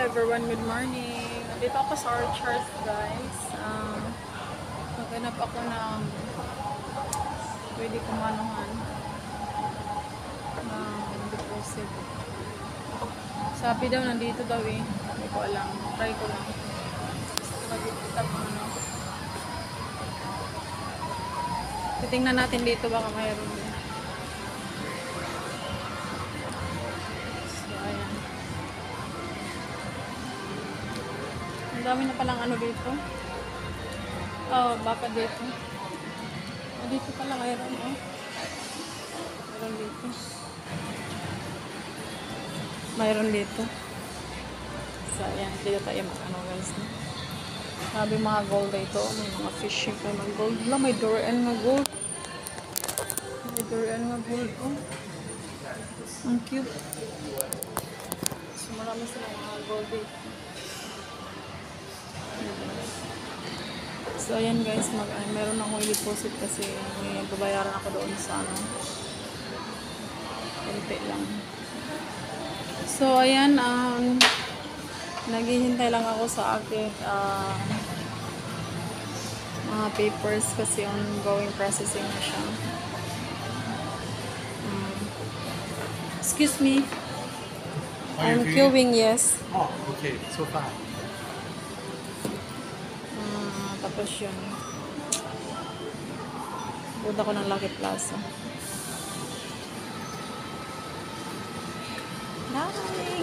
everyone, good morning. Dito ako sa Orchard, guys. Maghanap ako ng pwede kumanuhan ng deposit. Sabi daw, nandito daw eh. Hindi ko alam. Try ko lang. Pag-ikita ko ano. Titingnan natin dito baka mayroon din. So, ayan. Ang dami na palang ano dito. Oh, baka dito. Oh, dito pala mayroon, oh. Mayroon dito. Mayroon dito. So, ayan. Dito tayo mag-ano, guys. No? Sabi mga gold dito. May mga fishing pa mga gold. Wala, may Durian nga gold. May Durian nga gold, oh. Ang cute. So, marami silang mga gold dito. So, ayan guys, meron akong i-deposit kasi may babayaran ako doon sa ano. Kunti lang. So, ayan, naghihintay lang ako sa akin mga papers kasi ongoing processing na siya. Excuse me. I'm queuing, yes. Oh, okay. So far. Tapos yun. Punta ko ng Lucky Plaza. Bye!